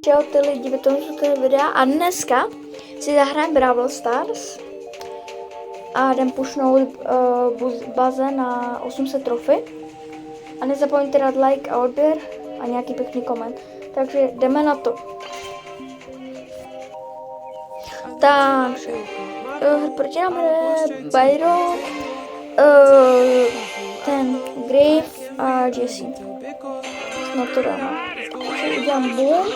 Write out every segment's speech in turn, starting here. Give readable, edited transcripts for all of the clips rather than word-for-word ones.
Čau ty lidi, v tom videa a dneska si zahrajeme Brawl Stars a jdem pušnout baze na 800 trofy a nezapomeňte dát like a odběr a nějaký pěkný koment, takže jdeme na to. Takže proti nám jde Byron, ten Grave a Jessie. No to dáme. Takže udělám boom.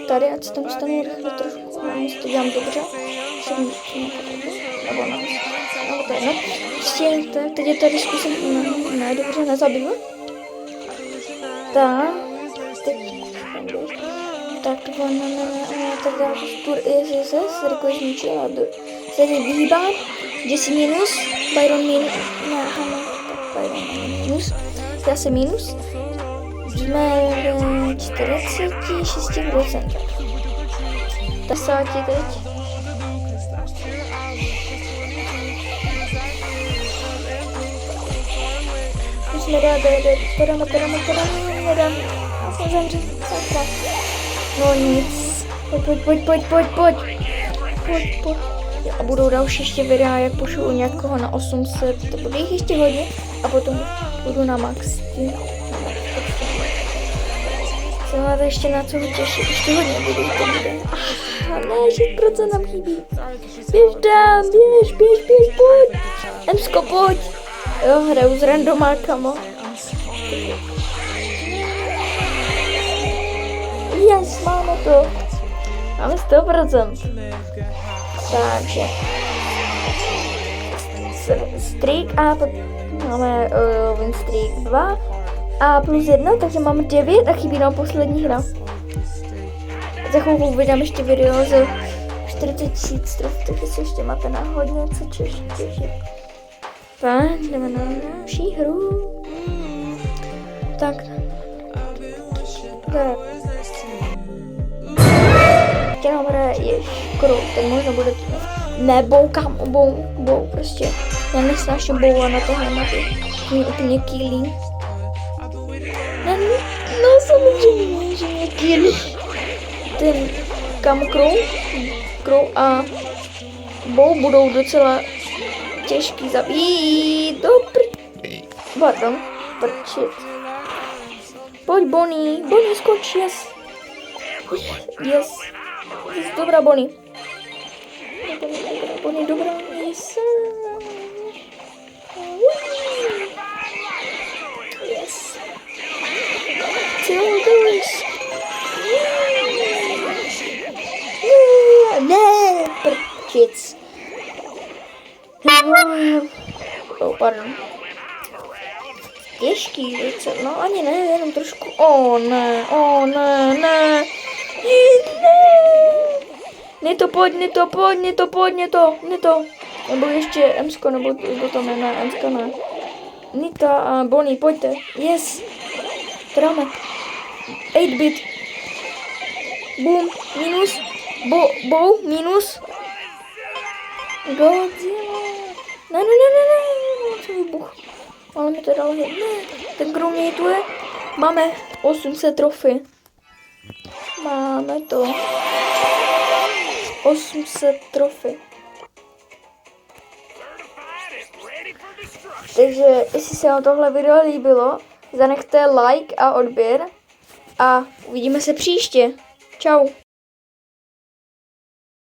Tady, ať se tam stane rychle trošku, já to dělám dobře. Nebo ne. Nebo to je, no. Prostě, teď je tady zkusím, ne, dobře, nezabiju. Tak, teď, tak to bylo, tak dám tur ISS, rychle zničil a se vyhýbám. Jessie minus, Byron minus, ne, tak Byron minus, já se minus. Jsme v 46%. Ta sáti teď. Musíme dát, nedám. Já jsem zemřel, sakra. No nic. Pojď. A budou další ještě videa, jak pošlu někoho na 800. To bude jich ještě hodně. A potom budu na max. Se máte ještě na co těšit, ještě hodně budou to bude. A ne, 6% nám chybí. Běž dám, běž, pojď. Emsko, pojď. Jo, hraju s randomákama. Yes, máme to. Máme 100%. Takže. Streak a máme win streak 2. A plus 1, takže máme 9 a chybí nám poslední hra. Za chvilku vydám ještě video z 40 000 trof, takže si ještě máte na hodně co těšit. Tak, jdeme na další hru. Tak. Jenom hraje je škrou, tak možná bude nebo kam bou, prostě. Já nesnáším bouva na tohle mapy. Mě úplně kýlí. No samozřejmě, že mě kýlí. Ten kam Crow a Bow budou docela těžký zabít. Pardon, prčit. Pojď Bonnie, skoč, yes. Dobrá Bonnie. Dobrá, yes. Yes. Ne, prčic. Oh, pardon. Těžký věc, no ani ne, jenom trošku. Ne. Ne to. Nebo ještě Emsko, nebo to ne, Emsko ne. Nita a Bonnie, pojďte. Yes. Tráme. 8-bit. Boom. Minus. Bow. Minus. Godzilla. Ne. Co vybuch. Ale mi to dalo hit. Ne. Ten Crow mě hituje. Máme 800 trofy. Máme to. 800 trofy. Takže, jestli se vám tohle video líbilo, zanechte like a odběr a uvidíme se příště. Čau.